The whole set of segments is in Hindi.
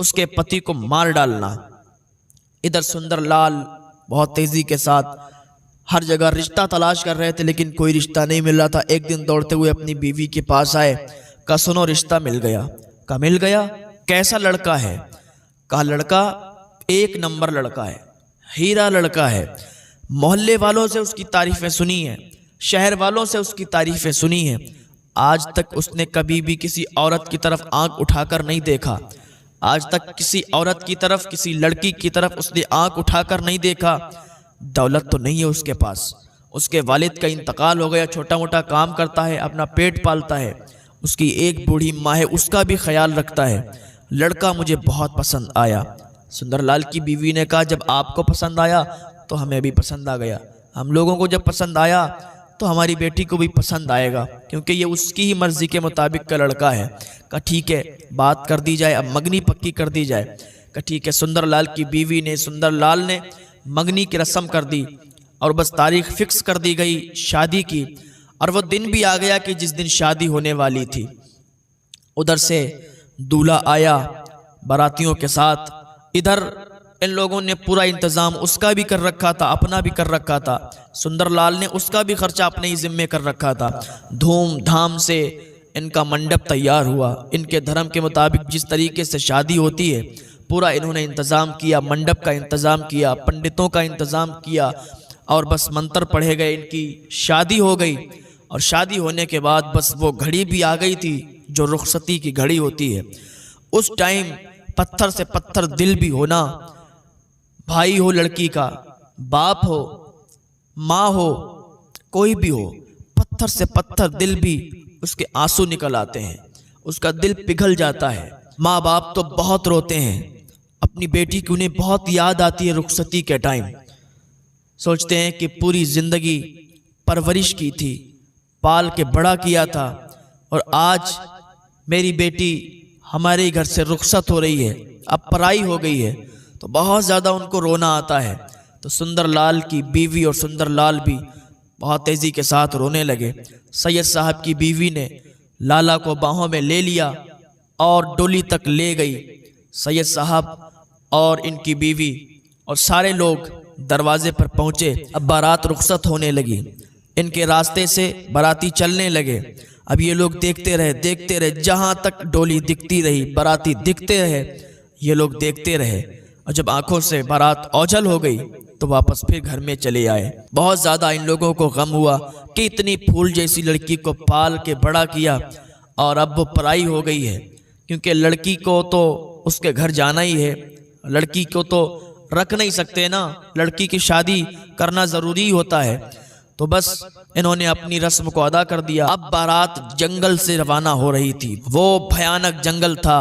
उसके पति को मार डालना। इधर सुंदरलाल बहुत तेजी के साथ हर जगह रिश्ता तलाश कर रहे थे, लेकिन कोई रिश्ता नहीं मिल रहा था। एक दिन दौड़ते हुए अपनी बीवी के पास आए, कहा सुनो रिश्ता मिल गया। कहा मिल गया, कैसा लड़का है? कहा लड़का एक नंबर लड़का है, हीरा लड़का है। मोहल्ले वालों से उसकी तारीफें सुनी है, शहर वालों से उसकी तारीफें सुनी है। आज तक उसने कभी भी किसी औरत की तरफ आंख उठाकर नहीं देखा। आज तक किसी औरत की तरफ, किसी लड़की की तरफ उसने आंख उठाकर नहीं देखा। दौलत तो नहीं है उसके पास, उसके वालिद का इंतकाल हो गया, छोटा मोटा काम करता है, अपना पेट पालता है। उसकी एक बूढ़ी माँ है, उसका भी ख्याल रखता है। लड़का मुझे बहुत पसंद आया। सुंदरलाल की बीवी ने कहा जब आपको पसंद आया तो हमें भी पसंद आ गया। हम लोगों को जब पसंद आया तो हमारी बेटी को भी पसंद आएगा, क्योंकि ये उसकी ही मर्जी के मुताबिक का लड़का है। कहा ठीक है, बात कर दी जाए, अब मंगनी पक्की कर दी जाए। कहा ठीक है। सुंदरलाल की बीवी ने, सुंदरलाल ने मंगनी की रस्म कर दी और बस तारीख फिक्स कर दी गई शादी की। और वो दिन भी आ गया कि जिस दिन शादी होने वाली थी। उधर से दूल्हा आया बारातियों के साथ। इधर इन लोगों ने पूरा इंतजाम उसका भी कर रखा था, अपना भी कर रखा था। सुंदरलाल ने उसका भी खर्चा अपने ही जिम्मे कर रखा था। धूमधाम से इनका मंडप तैयार हुआ। इनके धर्म के मुताबिक जिस तरीके से शादी होती है पूरा इन्होंने इंतज़ाम किया, मंडप का इंतज़ाम किया, पंडितों का इंतज़ाम किया और बस मंत्र पढ़े गए, इनकी शादी हो गई। और शादी होने के बाद बस वो घड़ी भी आ गई थी जो रुखसती की घड़ी होती है। उस टाइम पत्थर से पत्थर दिल भी होना, भाई हो लड़की का, बाप हो, माँ हो, कोई भी हो, पत्थर से पत्थर दिल भी उसके आंसू निकल आते हैं, उसका दिल पिघल जाता है। माँ बाप तो बहुत रोते हैं, अपनी बेटी की उन्हें बहुत याद आती है रुखसती के टाइम। सोचते हैं कि पूरी जिंदगी परवरिश की थी, पाल के बड़ा किया था और आज मेरी बेटी हमारे घर से रुखसत हो रही है, अब पराई हो गई है, तो बहुत ज़्यादा उनको रोना आता है। तो सुंदरलाल की बीवी और सुंदरलाल भी बहुत तेज़ी के साथ रोने लगे। सैयद साहब की बीवी ने लाला को बाहों में ले लिया और डोली तक ले गई। सैयद साहब और इनकी बीवी और सारे लोग दरवाजे पर पहुँचे। अब बारात रुखसत होने लगी, इनके रास्ते से बाराती चलने लगे। अब ये लोग देखते रहे, जहाँ तक डोली दिखती रही, बाराती दिखते रहे, ये लोग देखते रहे। और जब आंखों से बारात ओझल हो गई तो वापस फिर घर में चले आए। बहुत ज़्यादा इन लोगों को गम हुआ कि इतनी फूल जैसी लड़की को पाल के बड़ा किया और अब वो पराई हो गई है, क्योंकि लड़की को तो उसके घर जाना ही है, लड़की को तो रख नहीं सकते ना, लड़की की शादी करना ज़रूरी होता है। तो बस इन्होंने अपनी रस्म को अदा कर दिया। अब बारात जंगल से रवाना हो रही थी। वो भयानक जंगल था,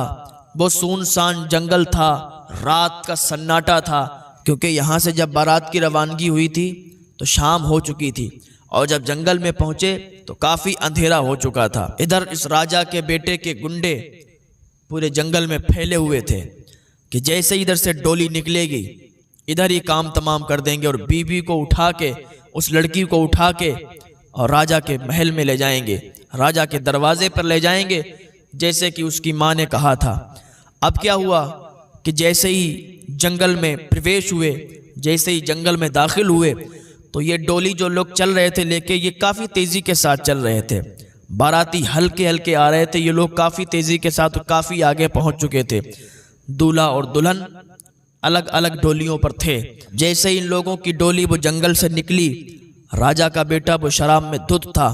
वो सुनसान जंगल था, रात का सन्नाटा था, क्योंकि यहाँ से जब बारात की रवानगी हुई थी तो शाम हो चुकी थी और जब जंगल में पहुँचे तो काफ़ी अंधेरा हो चुका था। इधर इस राजा के बेटे के गुंडे पूरे जंगल में फैले हुए थे कि जैसे इधर से डोली निकलेगी इधर ही काम तमाम कर देंगे और बीबी को उठा के, उस लड़की को उठा के और राजा के महल में ले जाएंगे, राजा के दरवाजे पर ले जाएंगे, जैसे कि उसकी माँ ने कहा था। अब क्या हुआ कि जैसे ही जंगल में प्रवेश हुए, जैसे ही जंगल में दाखिल हुए तो ये डोली जो लोग चल रहे थे लेके, ये काफ़ी तेज़ी के साथ चल रहे थे। बाराती हल्के हल्के आ रहे थे, ये लोग काफ़ी तेज़ी के साथ काफ़ी आगे पहुंच चुके थे। दूल्हा और दुल्हन अलग अलग डोलियों पर थे। जैसे ही इन लोगों की डोली वो जंगल से निकली, राजा का बेटा वो शराब में धुत था,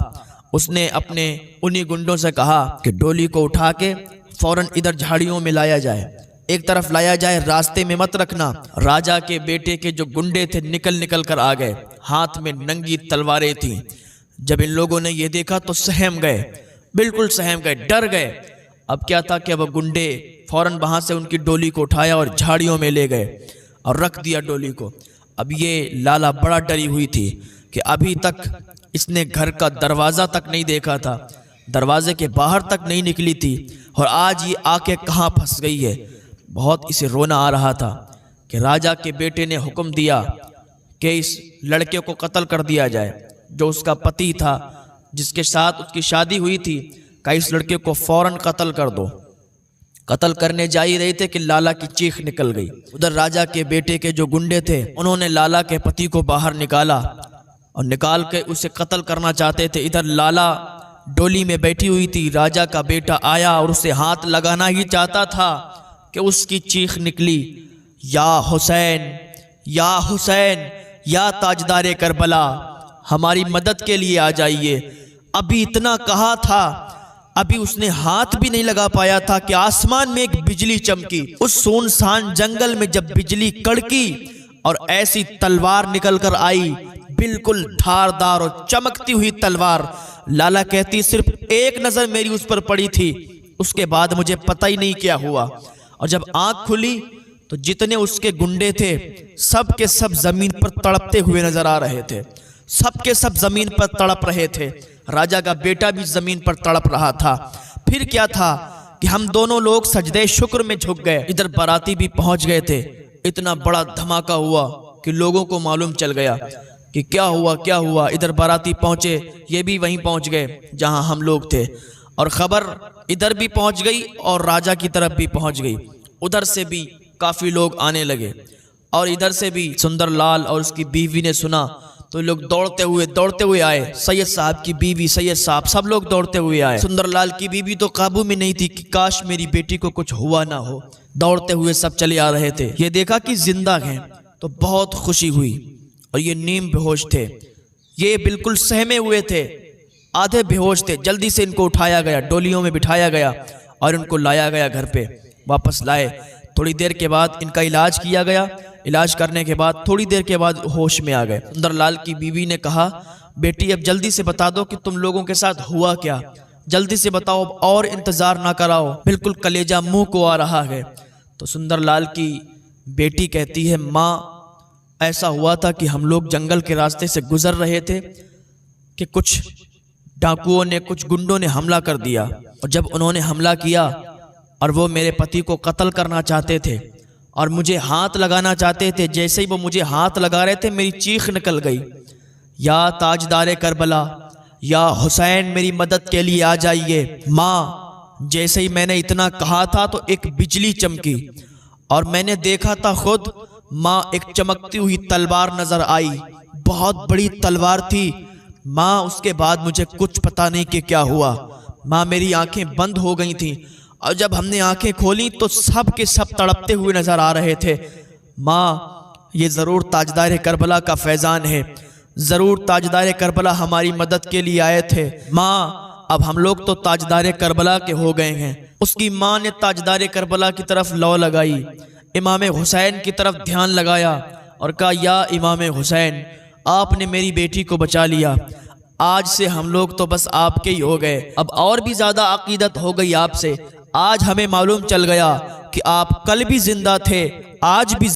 उसने अपने उन्हीं गुंडों से कहा कि डोली को उठा के फौरन इधर झाड़ियों में लाया जाए, एक तरफ लाया जाए, रास्ते में मत रखना। राजा के बेटे के जो गुंडे थे निकल कर आ गए, हाथ में नंगी तलवारें थीं। जब इन लोगों ने ये देखा तो सहम गए, बिल्कुल सहम गए, डर गए। अब क्या था कि वो गुंडे फौरन वहां से उनकी डोली को उठाया और झाड़ियों में ले गए और रख दिया डोली को। अब ये लाला बड़ा डरी हुई थी कि अभी तक इसने घर का दरवाज़ा तक नहीं देखा था, दरवाजे के बाहर तक नहीं निकली थी और आज ये आके कहाँ फंस गई है। बहुत इसे रोना आ रहा था कि राजा के बेटे ने हुक्म दिया कि इस लड़के को कत्ल कर दिया जाए, जो उसका पति था, जिसके साथ उसकी शादी हुई थी, कि इस लड़के को फौरन कत्ल कर दो। कत्ल करने जा ही रहे थे कि लाला की चीख निकल गई। उधर राजा के बेटे के जो गुंडे थे उन्होंने लाला के पति को बाहर निकाला और निकाल के उसे कत्ल करना चाहते थे। इधर लाला डोली में बैठी हुई थी, राजा का बेटा आया और उसे हाथ लगाना ही चाहता था कि उसकी चीख निकली, या हुसैन, या हुसैन, या ताजदारे करबला, हमारी मदद के लिए आ जाइए। अभी इतना कहा था, अभी उसने हाथ भी नहीं लगा पाया था कि आसमान में एक बिजली चमकी। उस सुनसान जंगल में जब बिजली कड़की और ऐसी तलवार निकल कर आई, बिल्कुल धारदार और चमकती हुई तलवार। लाला कहती सिर्फ एक नजर मेरी उस पर पड़ी थी, उसके बाद मुझे पता ही नहीं क्या हुआ। और जब आंख खुली तो जितने उसके गुंडे थे सब के सब जमीन पर तड़पते हुए नजर आ रहे थे, सब के सब जमीन पर तड़प रहे थे। राजा का बेटा भी जमीन पर तड़प रहा था। फिर क्या था कि हम दोनों लोग सजदे शुक्र में झुक गए। इधर बाराती भी पहुंच गए थे। इतना बड़ा धमाका हुआ कि लोगों को मालूम चल गया कि क्या हुआ क्या हुआ। इधर बाराती पहुंचे, ये भी वहीं पहुंच गए जहां हम लोग थे, और खबर इधर भी पहुंच गई और राजा की तरफ भी पहुंच गई। उधर से भी काफी लोग आने लगे और इधर से भी सुंदरलाल और उसकी बीवी ने सुना तो लोग दौड़ते हुए आए। सैयद साहब की बीवी, सैयद साहब, सब लोग दौड़ते हुए आए। सुंदरलाल की बीवी तो काबू में नहीं थी कि काश मेरी बेटी को कुछ हुआ ना हो। दौड़ते हुए सब चले आ रहे थे। ये देखा कि जिंदा हैं तो बहुत खुशी हुई। और ये नीम बेहोश थे, ये बिल्कुल सहमे हुए थे, आधे बेहोश थे। जल्दी से इनको उठाया गया, डोलियों में बिठाया गया और इनको लाया गया घर पे, वापस लाए। थोड़ी देर के बाद इनका इलाज किया गया। इलाज करने के बाद थोड़ी देर के बाद होश में आ गए। सुंदरलाल की बीवी ने कहा, बेटी अब जल्दी से बता दो कि तुम लोगों के साथ हुआ क्या, जल्दी से बताओ, और इंतजार ना कराओ, बिल्कुल कलेजा मुंह को आ रहा है। तो सुंदरलाल की बेटी कहती है, माँ ऐसा हुआ था कि हम लोग जंगल के रास्ते से गुजर रहे थे कि कुछ डाकुओं ने, कुछ गुंडों ने हमला कर दिया। और जब उन्होंने हमला किया और वो मेरे पति को कत्ल करना चाहते थे और मुझे हाथ लगाना चाहते थे, जैसे ही वो मुझे हाथ लगा रहे थे मेरी चीख निकल गई, या ताजदारे करबला, या हुसैन मेरी मदद के लिए आ जाइए। माँ जैसे ही मैंने इतना कहा था तो एक बिजली चमकी और मैंने देखा था खुद। माँ एक चमकती हुई तलवार नजर आई, बहुत बड़ी तलवार थी। माँ उसके बाद मुझे कुछ पता नहीं कि क्या हुआ। माँ मेरी आंखें बंद हो गई थी और जब हमने आंखें खोली तो सब के सब तड़पते हुए नजर आ रहे थे। माँ ये ज़रूर ताजदार करबला का फैज़ान है, ज़रूर ताजदार करबला हमारी मदद के लिए आए थे। माँ अब हम लोग तो ताजदार करबला के हो गए हैं। उसकी माँ ने ताजदार करबला की तरफ लौ लगाई, इमाम हुसैन की तरफ ध्यान लगाया और कहा, या इमाम हुसैन आपने मेरी बेटी को बचा लिया, आज से हम लोग तो बस आपके ही हो गए। अब और भी ज़्यादा अकीदत हो गई आपसे। आज हमें मालूम चल गया कि आप कल भी जिंदा थे, आज भी